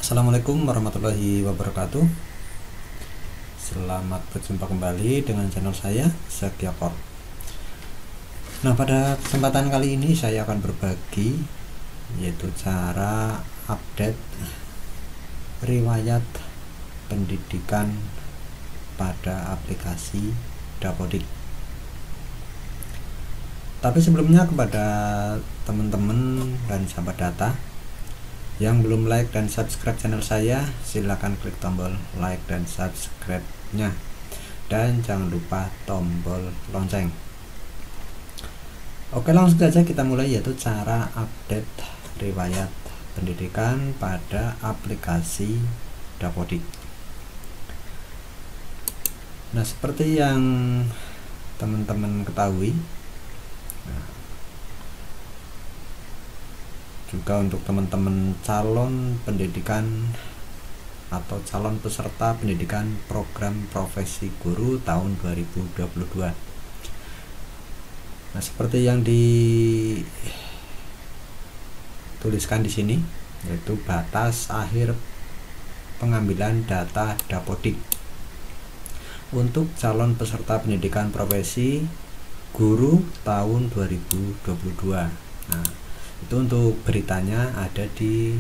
Assalamualaikum warahmatullahi wabarakatuh. Selamat berjumpa kembali dengan channel saya, Zakiakor. Nah, pada kesempatan kali ini saya akan berbagi yaitu cara update riwayat pendidikan pada aplikasi Dapodik. Tapi sebelumnya, kepada teman-teman dan sahabat data yang belum like dan subscribe channel saya, silahkan klik tombol like dan subscribe-nya, dan jangan lupa tombol lonceng. Oke, langsung saja kita mulai, yaitu cara update riwayat pendidikan pada aplikasi Dapodik. Nah, seperti yang teman-teman ketahui, juga untuk teman-teman calon pendidikan atau calon peserta pendidikan program profesi guru tahun 2022. Nah, seperti yang dituliskan di sini, yaitu batas akhir pengambilan data Dapodik untuk calon peserta pendidikan profesi guru tahun 2022. Nah, itu untuk beritanya ada di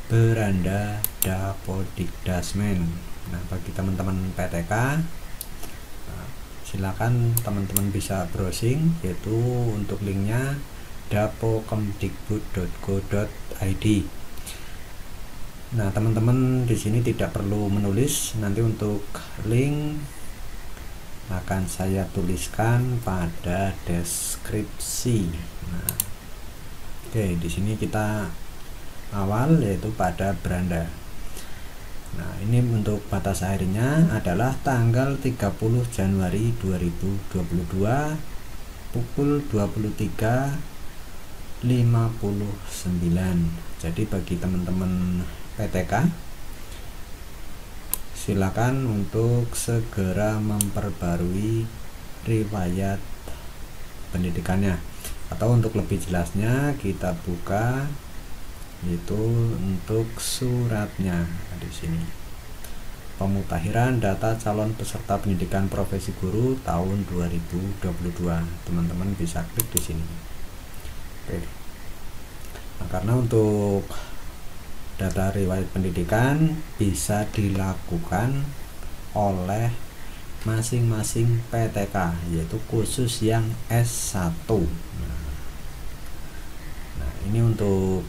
beranda Dapodikdasmen. Nah, bagi teman-teman PTK, silakan teman-teman bisa browsing, yaitu untuk linknya dapokemdikbud.go.id. Nah, teman-teman di sini tidak perlu menulis, nanti untuk link akan saya tuliskan pada deskripsi. Nah, oke, di sini kita awal yaitu pada beranda. Nah, ini untuk batas akhirnya adalah tanggal 30 Januari 2022 pukul 23.59. Jadi bagi teman-teman PTK, silakan untuk segera memperbarui riwayat pendidikannya. Atau untuk lebih jelasnya kita buka yaitu untuk suratnya. Nah, di sini pemutakhiran data calon peserta pendidikan profesi guru tahun 2022. Teman-teman bisa klik di sini. Oke. Nah, karena untuk data riwayat pendidikan bisa dilakukan oleh masing-masing PTK, yaitu khusus yang S1. Nah, ini untuk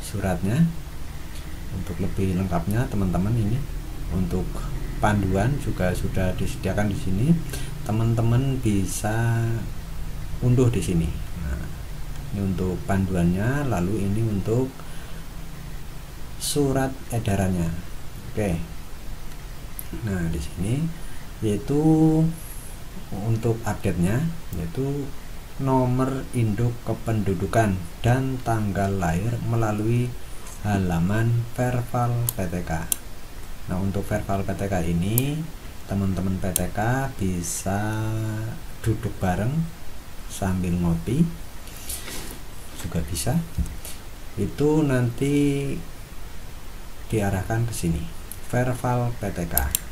suratnya. Untuk lebih lengkapnya teman-teman, ini untuk panduan juga sudah disediakan di sini. Teman-teman bisa unduh di sini. Nah, ini untuk panduannya, lalu ini untuk surat edarannya. Oke. Nah, di sini yaitu untuk update-nya, yaitu nomor induk kependudukan dan tanggal lahir melalui halaman Verval PTK. Nah, untuk Verval PTK ini teman-teman PTK bisa duduk bareng sambil ngopi juga bisa. Itu nanti diarahkan ke sini, Verval PTK.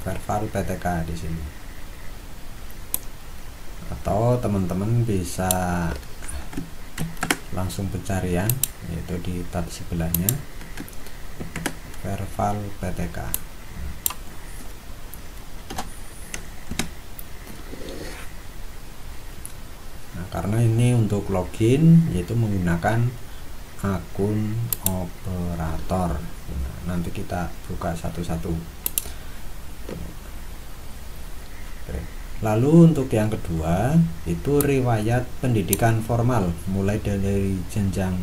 Verval PTK di sini. Atau teman-teman bisa langsung pencarian, yaitu di tab sebelahnya Verval PTK. Nah, karena ini untuk login, yaitu menggunakan akun operator. Nah, nanti kita buka satu-satu. Lalu untuk yang kedua itu riwayat pendidikan formal, mulai dari jenjang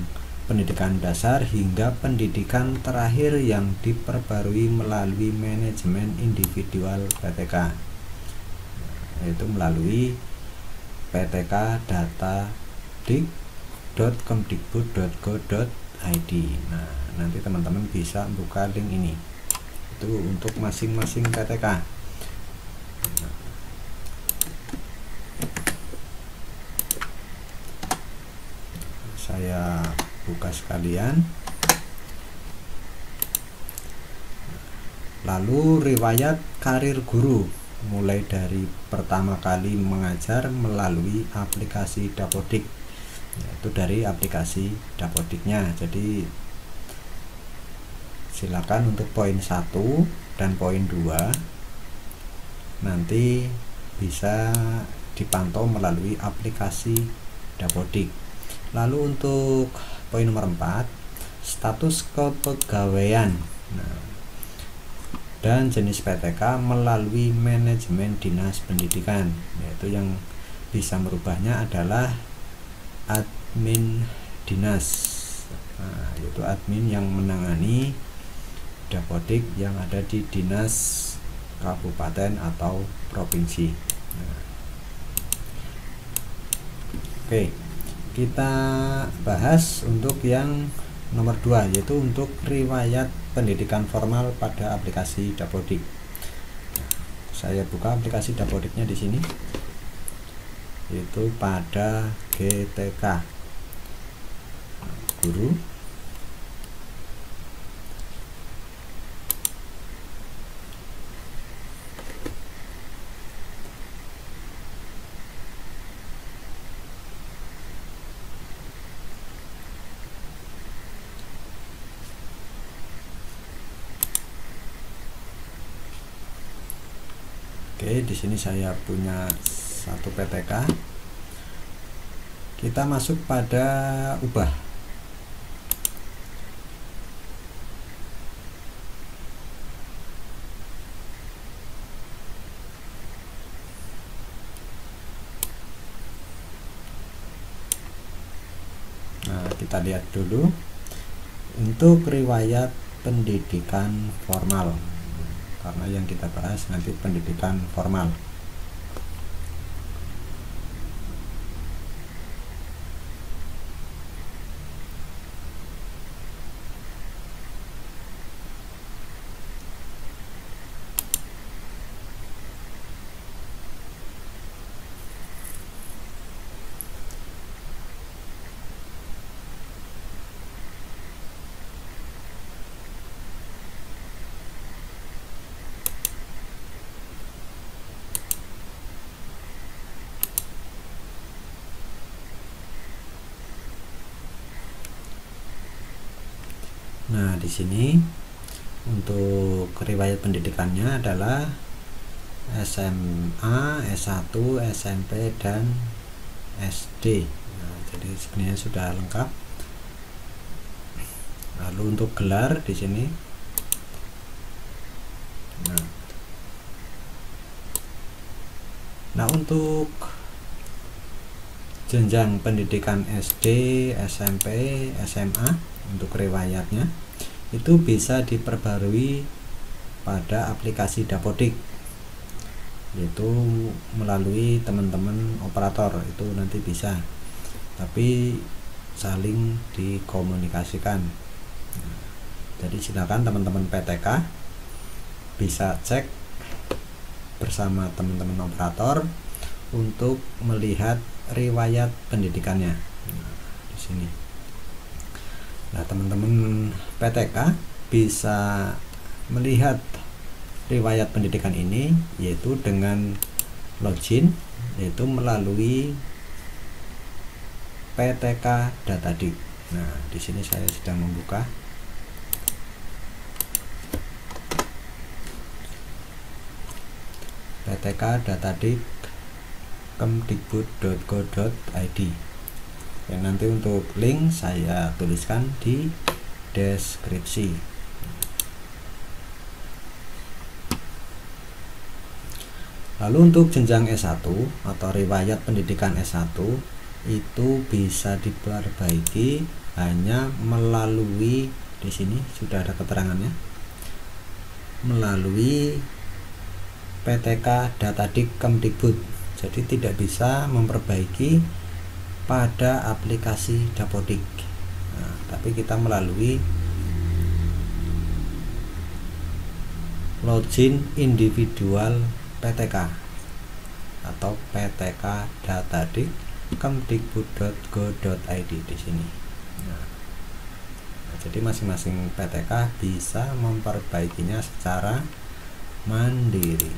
pendidikan dasar hingga pendidikan terakhir yang diperbarui melalui manajemen individual PTK, yaitu melalui PTK data dik.kemdikbud.go.id. Nah, nanti teman-teman bisa buka link ini. Itu untuk masing-masing PTK. Saya buka sekalian. Lalu riwayat karir guru mulai dari pertama kali mengajar melalui aplikasi Dapodik, yaitu dari aplikasi Dapodiknya. Jadi silakan untuk poin 1 dan poin 2 nanti bisa dipantau melalui aplikasi Dapodik. Lalu untuk poin nomor 4, status kepegawaian dan jenis PTK melalui manajemen dinas pendidikan, yaitu yang bisa merubahnya adalah admin dinas, yaitu admin yang menangani Dapodik yang ada di dinas kabupaten atau provinsi. Oke, kita bahas untuk yang nomor 2, yaitu untuk riwayat pendidikan formal pada aplikasi Dapodik. Saya buka aplikasi Dapodiknya di sini, yaitu pada GTK guru. Oke, di sini saya punya satu PTK. Kita masuk pada ubah. Nah, kita lihat dulu untuk riwayat pendidikan formal, karena yang kita bahas nanti pendidikan formal. Nah, di sini untuk riwayat pendidikannya adalah SMA, S1, SMP, dan SD. Nah, jadi sebenarnya sudah lengkap. Lalu untuk gelar di sini. Nah, untuk jenjang pendidikan SD, SMP, SMA untuk riwayatnya itu bisa diperbarui pada aplikasi Dapodik, yaitu melalui teman-teman operator. Itu nanti bisa, tapi saling dikomunikasikan. Jadi silakan teman-teman PTK bisa cek bersama teman-teman operator untuk melihat riwayat pendidikannya. Di sini. Nah, teman-teman PTK bisa melihat riwayat pendidikan ini yaitu dengan login, yaitu melalui PTK Datadik. Nah, di sini saya sedang membuka. PTK Datadik kemdikbud.go.id. Ya, nanti untuk link saya tuliskan di deskripsi. Lalu untuk jenjang S1 atau riwayat pendidikan S1 itu bisa diperbaiki hanya melalui, di sini sudah ada keterangannya, melalui PTK Datadik Kemdikbud. Jadi tidak bisa memperbaiki pada aplikasi Dapodik. Nah, tapi kita melalui login individual PTK atau PTK Datadik kemdikbud.go.id di sini. Nah, jadi masing-masing PTK bisa memperbaikinya secara mandiri.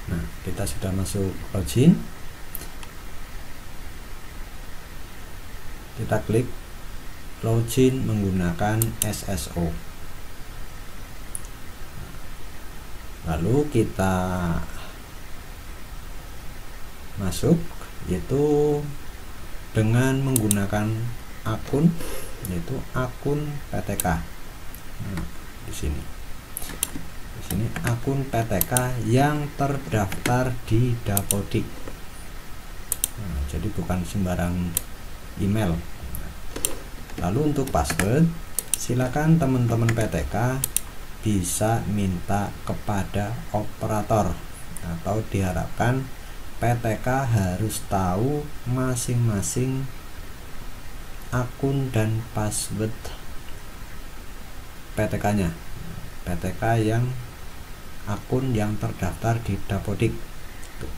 Nah, kita sudah masuk login. Kita klik login menggunakan SSO. Lalu kita masuk, yaitu dengan menggunakan akun, yaitu akun PTK. Nah, di sini akun PTK yang terdaftar di Dapodik. Nah, jadi bukan sembarang email. Lalu untuk password, silakan teman-teman PTK bisa minta kepada operator, atau diharapkan PTK harus tahu masing-masing akun dan password PTK-nya. PTK yang akun yang terdaftar di Dapodik,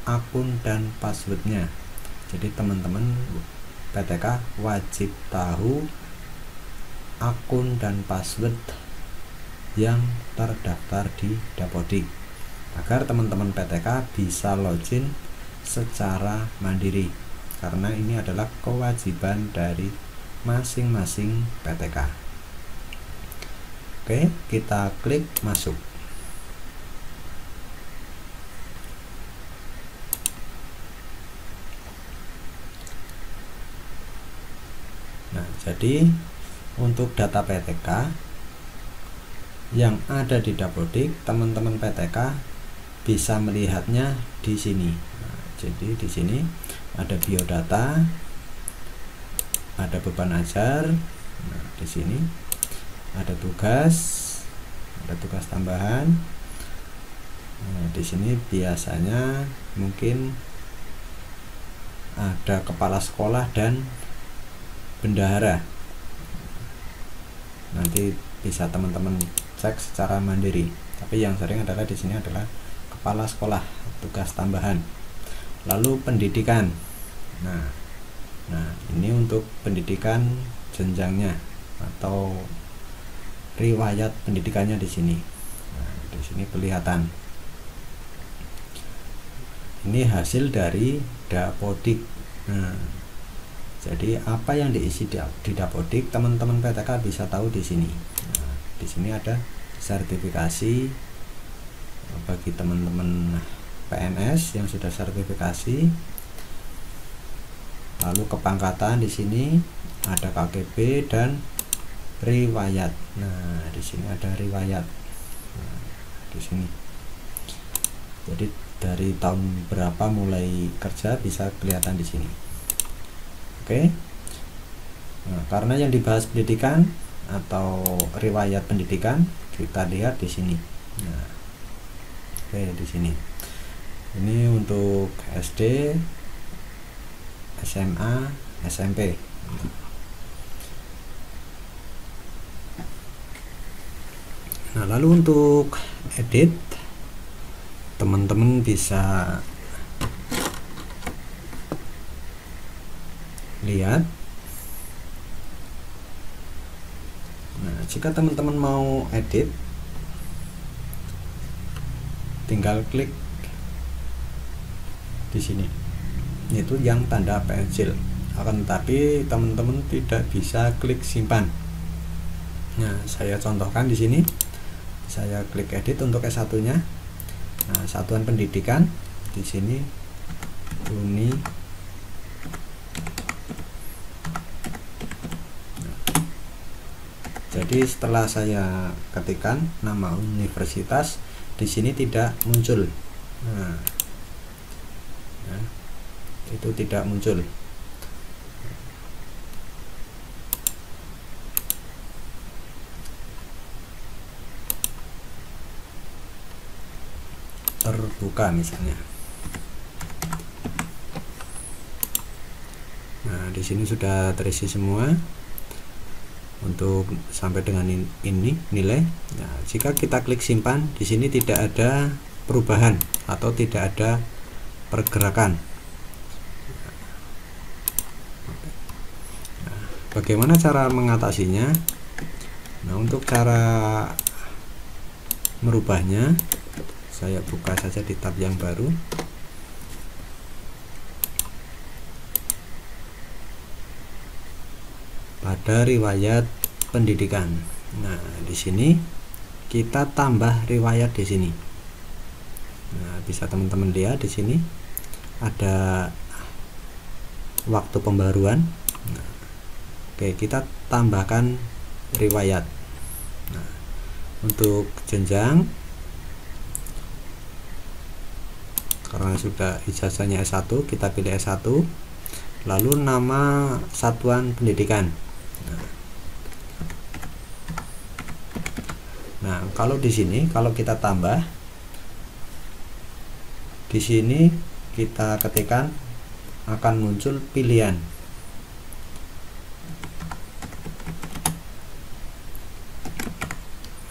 akun dan passwordnya. Jadi teman-teman PTK wajib tahu akun dan password yang terdaftar di Dapodik agar teman-teman PTK bisa login secara mandiri, karena ini adalah kewajiban dari masing-masing PTK. Oke, kita klik masuk. Nah, jadi untuk data PTK yang ada di Dapodik, teman-teman PTK bisa melihatnya di sini. Nah, jadi di sini ada biodata, ada beban ajar. Nah, di sini ada tugas tambahan. Nah, di sini biasanya mungkin ada kepala sekolah dan bendahara. Nanti bisa teman-teman cek secara mandiri, tapi yang sering adalah di sini adalah kepala sekolah, tugas tambahan. Lalu pendidikan. Nah, ini untuk pendidikan jenjangnya atau riwayat pendidikannya di sini. Nah, di sini kelihatan. Ini hasil dari Dapodik. Nah, jadi apa yang diisi di Dapodik, teman-teman PTK bisa tahu di sini. Nah, di sini ada sertifikasi bagi teman-teman PNS yang sudah sertifikasi. Lalu kepangkatan di sini ada KKP dan riwayat. Nah, di sini ada riwayat. Nah, di sini. Jadi dari tahun berapa mulai kerja bisa kelihatan di sini. Oke. Nah, karena yang dibahas pendidikan atau riwayat pendidikan, kita lihat di sini. Nah, oke, di sini. Ini untuk SD, SMA, SMP. Nah, lalu untuk edit, teman-teman bisa lihat. Nah, jika teman-teman mau edit, tinggal klik di sini, yaitu yang tanda pensil. Akan tetapi teman-teman tidak bisa klik simpan. Nah, saya contohkan di sini. Saya klik edit untuk S1-nya. Nah, satuan pendidikan di sini Uni. Jadi setelah saya ketikkan nama universitas, di sini tidak muncul. Nah, itu tidak muncul. terbuka misalnya. Nah, di sini sudah terisi semua untuk sampai dengan ini nilai. Nah, jika kita klik simpan, di sini tidak ada perubahan atau tidak ada pergerakan. Nah, bagaimana cara mengatasinya? Nah, untuk cara merubahnya, saya buka saja di tab yang baru. Pada riwayat pendidikan. Nah, di sini kita tambah riwayat di sini. Nah, bisa teman-teman lihat di sini ada waktu pembaruan. Nah, oke, kita tambahkan riwayat. Nah, untuk jenjang, karena sudah ijazahnya S1, kita pilih S1, lalu nama satuan pendidikan. Nah, kalau di sini kalau kita tambah, di sini kita ketikkan akan muncul pilihan.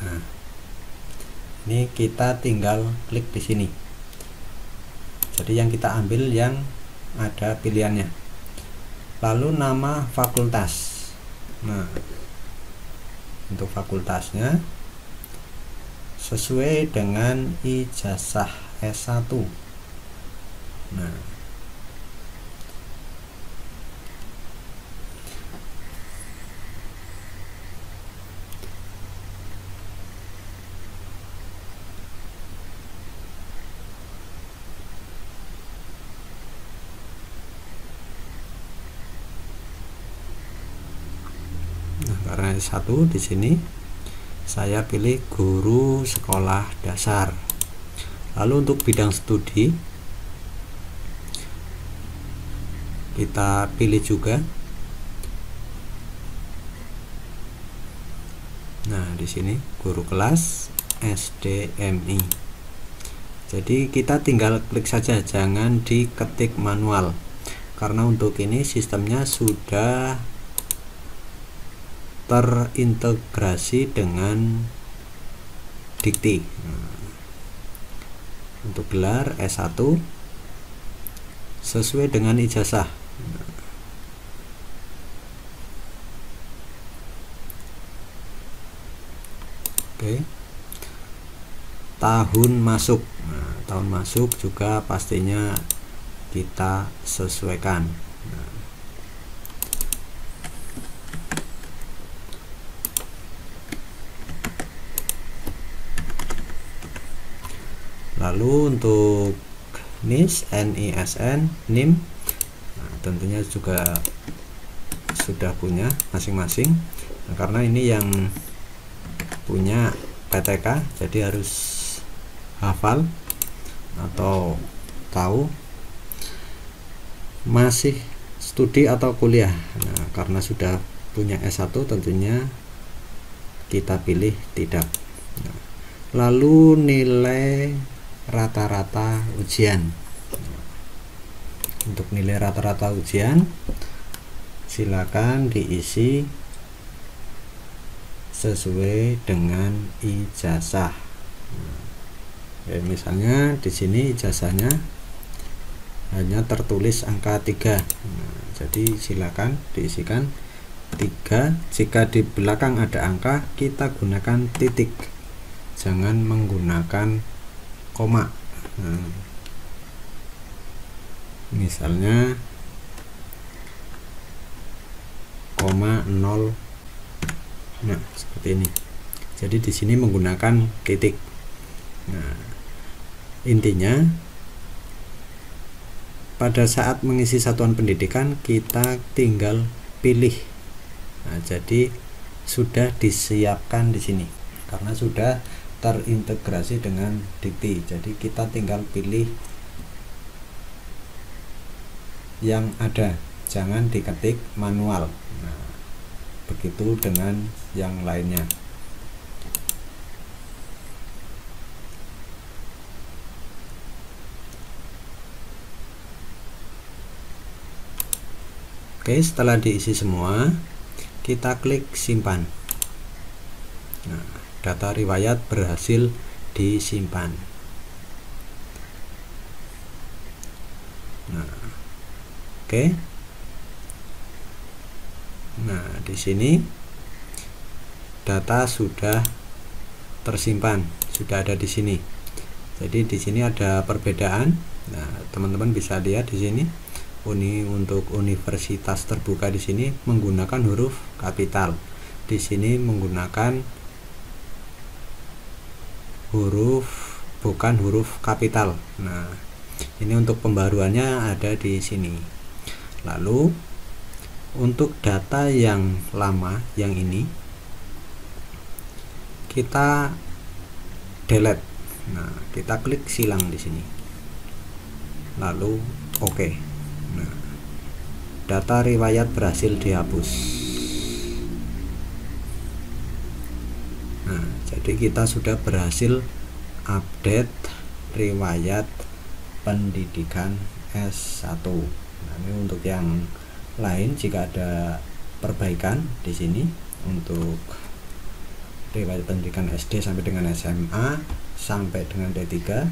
Nah, ini kita tinggal klik di sini. Jadi yang kita ambil yang ada pilihannya. Lalu nama fakultas. Nah, untuk fakultasnya sesuai dengan ijazah S1. Nah, karena S1 di sini saya pilih guru sekolah dasar. Lalu untuk bidang studi kita pilih juga. Nah, di sini guru kelas SDMI. Jadi kita tinggal klik saja, jangan diketik manual. Karena untuk ini sistemnya sudah terintegrasi dengan dikti. Untuk gelar S1 sesuai dengan ijazah. Oke. Tahun masuk. Nah, tahun masuk juga pastinya kita sesuaikan. Lalu untuk NISN, NIM, nah, tentunya juga sudah punya masing-masing. Nah, karena ini yang punya PTK, jadi harus hafal atau tahu masih studi atau kuliah. Nah, karena sudah punya S1 tentunya kita pilih tidak. Nah, lalu nilai rata-rata ujian. Untuk nilai rata-rata ujian silakan diisi sesuai dengan ijazah. Misalnya di sini ijazahnya hanya tertulis angka 3. Jadi silakan diisikan 3. Jika di belakang ada angka, kita gunakan titik, jangan menggunakan koma. Misalnya 0,0. Nah, seperti ini. Jadi di sini menggunakan titik. Nah, intinya pada saat mengisi satuan pendidikan kita tinggal pilih. Nah, jadi sudah disiapkan di sini karena sudah terintegrasi dengan dikti. Jadi kita tinggal pilih yang ada, jangan diketik manual. Nah, begitu dengan yang lainnya. Oke, setelah diisi semua, kita klik simpan. Nah, data riwayat berhasil disimpan. Nah, oke. Nah, di sini data sudah tersimpan, sudah ada di sini. Jadi di sini ada perbedaan. Nah, teman-teman bisa lihat di sini untuk universitas terbuka di sini menggunakan huruf kapital. Di sini menggunakan bukan huruf kapital. Nah, ini untuk pembaruannya ada di sini. Lalu untuk data yang lama yang ini kita delete. Nah, kita klik silang di sini. Lalu oke. Nah, data riwayat berhasil dihapus. Nah, jadi kita sudah berhasil update riwayat pendidikan S1. Nah, ini untuk yang lain jika ada perbaikan di sini untuk riwayat pendidikan SD sampai dengan SMA sampai dengan D3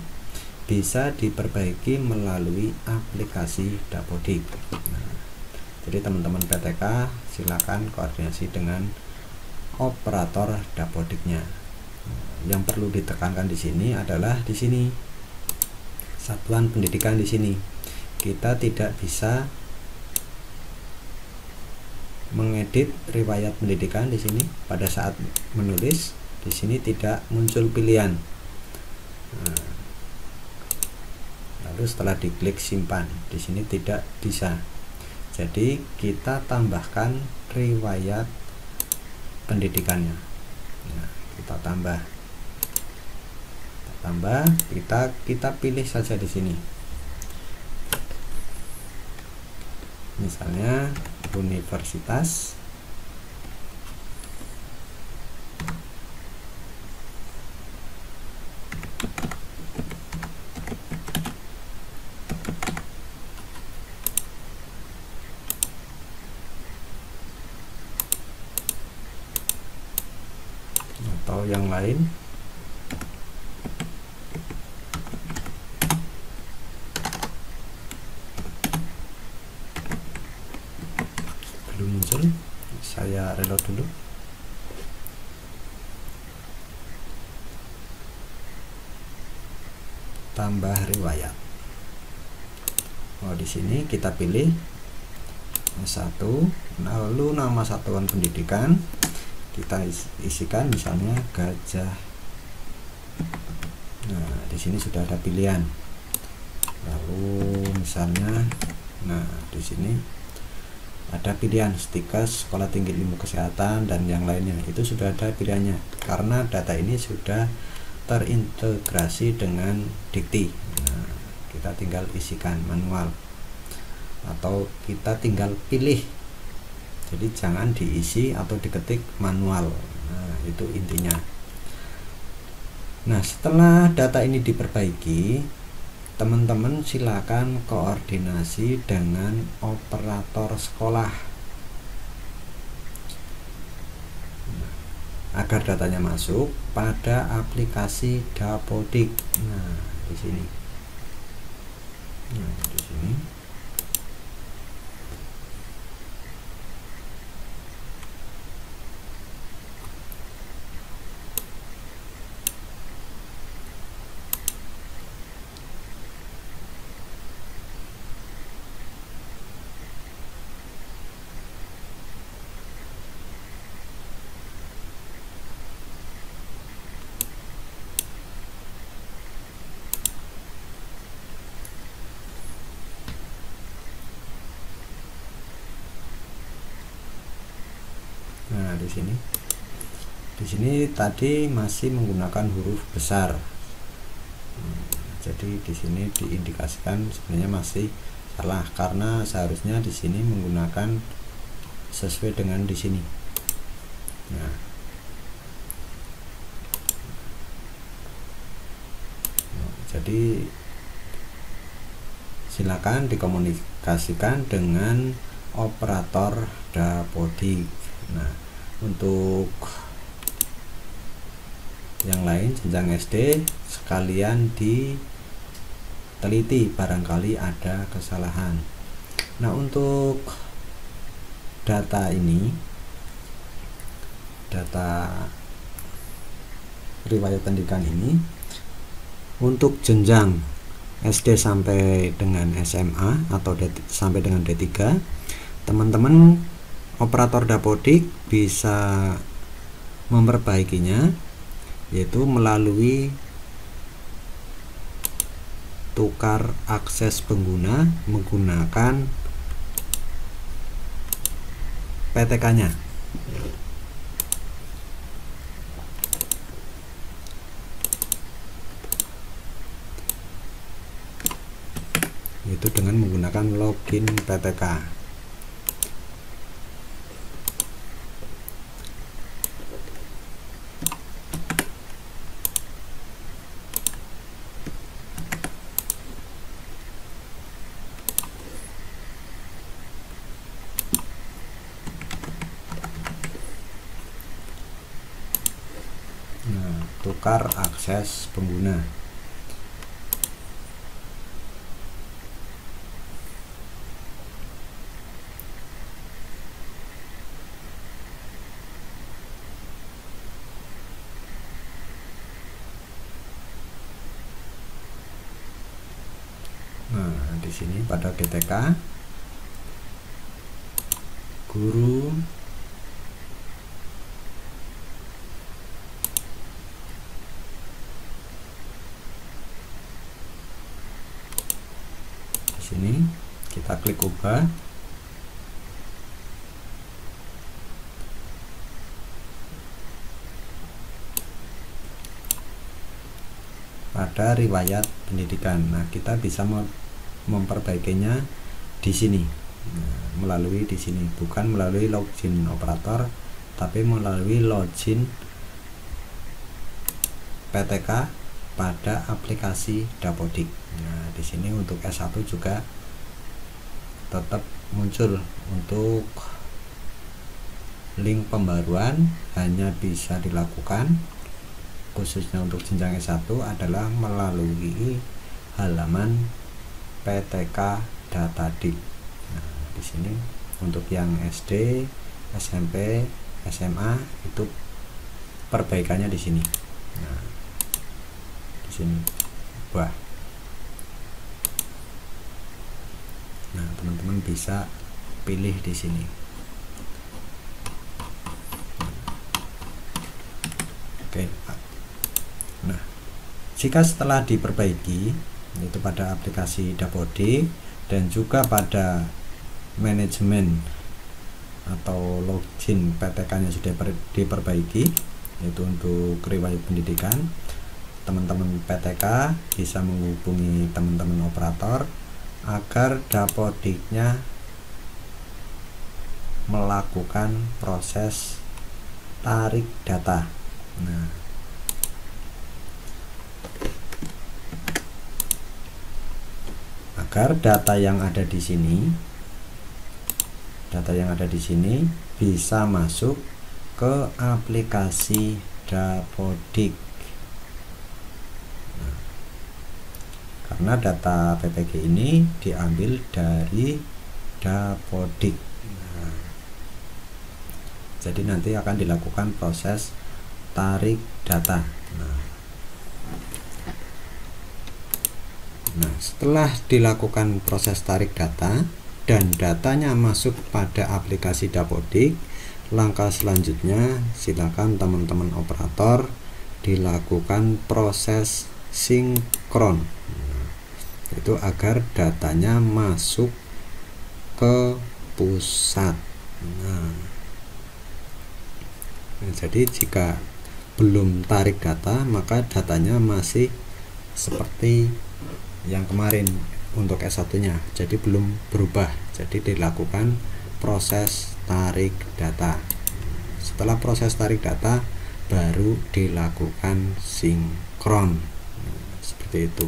bisa diperbaiki melalui aplikasi Dapodik. Nah, jadi teman-teman PTK silakan koordinasi dengan operator Dapodiknya. Yang perlu ditekankan di sini adalah di sini satuan pendidikan di sini. Kita tidak bisa mengedit riwayat pendidikan di sini pada saat menulis. Di sini tidak muncul pilihan. Nah, lalu setelah diklik simpan, di sini tidak bisa. Jadi kita tambahkan riwayat pendidikannya. Nah, kita tambah, kita pilih saja di sini. Misalnya universitas atau yang lain. Belum muncul, saya reload dulu. Tambah riwayat. Oh, di sini kita pilih S1, lalu nama satuan pendidikan kita isikan misalnya Gajah. Nah, di sini sudah ada pilihan. Lalu misalnya, nah di sini ada pilihan Stikes, Sekolah Tinggi Ilmu Kesehatan dan yang lainnya. Itu sudah ada pilihannya karena data ini sudah terintegrasi dengan Dikti. Nah, kita tinggal isikan manual atau kita tinggal pilih. Jadi jangan diisi atau diketik manual. Nah, itu intinya. Nah, setelah data ini diperbaiki, teman-teman silakan koordinasi dengan operator sekolah agar datanya masuk pada aplikasi Dapodik. Nah, di sini. Nah, di sini. Nah, di sini. Di sini tadi masih menggunakan huruf besar. Jadi di sini diindikasikan sebenarnya masih salah karena seharusnya di sini menggunakan sesuai dengan di sini. Nah, jadi silakan dikomunikasikan dengan operator dapodik. Nah, untuk yang lain jenjang SD sekalian diteliti barangkali ada kesalahan. Nah, untuk data ini, data riwayat pendidikan ini untuk jenjang SD sampai dengan SMA atau sampai dengan D3, teman-teman operator dapodik bisa memperbaikinya, yaitu melalui tukar akses pengguna menggunakan PTK-nya. Itu dengan menggunakan login PTK. Nah, tukar akses pengguna. Nah, di sini pada GTK guru di sini kita klik ubah. Pada riwayat pendidikan. Nah, kita bisa memperbaikinya di sini. Nah, melalui di sini, bukan melalui login operator, tapi melalui login PTK pada aplikasi dapodik. Nah, di sini untuk S1 juga tetap muncul untuk link pembaruan, hanya bisa dilakukan khususnya untuk jenjang S1 adalah melalui halaman PTK Datadik. Nah, di sini untuk yang SD, SMP, SMA itu perbaikannya di sini. Nah, di sini wah. Nah, teman-teman bisa pilih di sini. Oke. Nah, jika setelah diperbaiki, yaitu pada aplikasi dapodik dan juga pada manajemen atau login PTK-nya sudah diperbaiki, yaitu untuk riwayat pendidikan, teman-teman PTK bisa menghubungi teman-teman operator agar dapodiknya melakukan proses tarik data. Nah, agar data yang ada di sini, bisa masuk ke aplikasi dapodik. Nah, karena data PPG ini diambil dari dapodik. Nah, jadi nanti akan dilakukan proses tarik data. Nah, setelah dilakukan proses tarik data dan datanya masuk pada aplikasi dapodik, langkah selanjutnya silakan teman-teman operator dilakukan proses sinkron. Nah, itu agar datanya masuk ke pusat. Nah, jadi jika belum tarik data, maka datanya masih seperti yang kemarin untuk S1-nya, jadi belum berubah. Jadi dilakukan proses tarik data. Setelah proses tarik data baru dilakukan sinkron. Nah, seperti itu.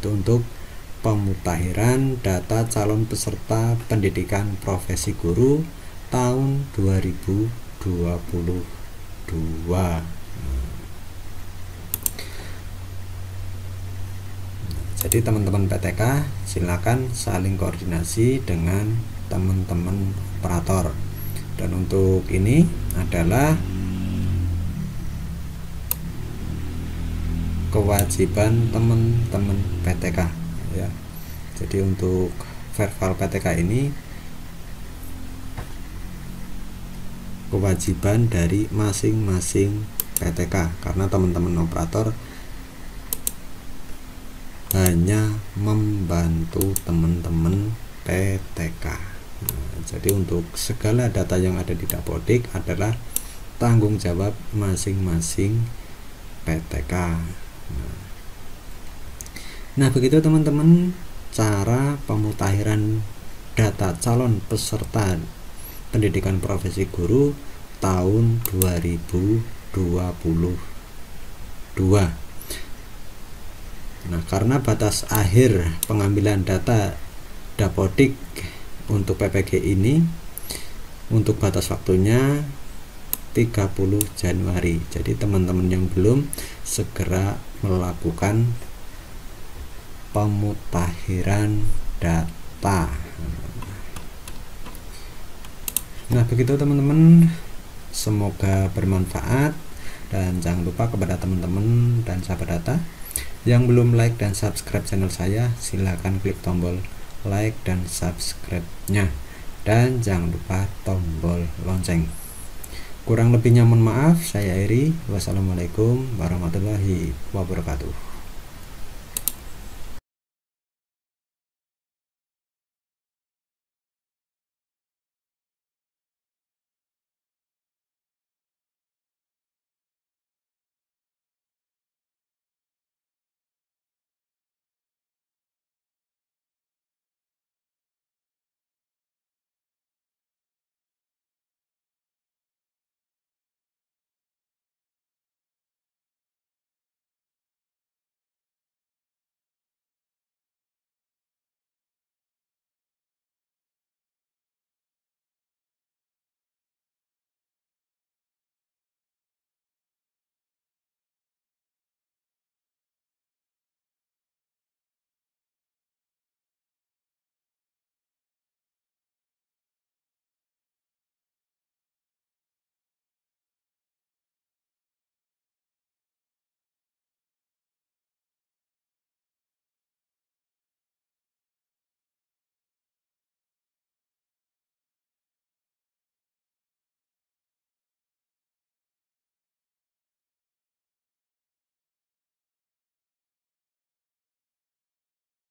Itu untuk pemutahiran data calon peserta pendidikan profesi guru tahun 2022. Jadi teman-teman PTK silakan saling koordinasi dengan teman-teman operator. Dan untuk ini adalah kewajiban teman-teman PTK ya. Jadi untuk verbal PTK ini kewajiban dari masing-masing PTK, karena teman-teman operator hanya membantu teman-teman PTK. Nah, jadi untuk segala data yang ada di Dapodik adalah tanggung jawab masing-masing PTK. Nah, begitu teman-teman cara pemutahiran data calon peserta pendidikan profesi guru tahun 2022. Nah, karena batas akhir pengambilan data Dapodik untuk PPG ini untuk batas waktunya 30 Januari. Jadi teman-teman yang belum segera melakukan pemutahiran data. Nah, begitu teman-teman, semoga bermanfaat, dan jangan lupa kepada teman-teman dan sahabat data yang belum like dan subscribe channel saya, silahkan klik tombol like dan subscribe-nya, dan jangan lupa tombol lonceng. Kurang lebihnya mohon maaf, saya Eri. Wassalamualaikum warahmatullahi wabarakatuh.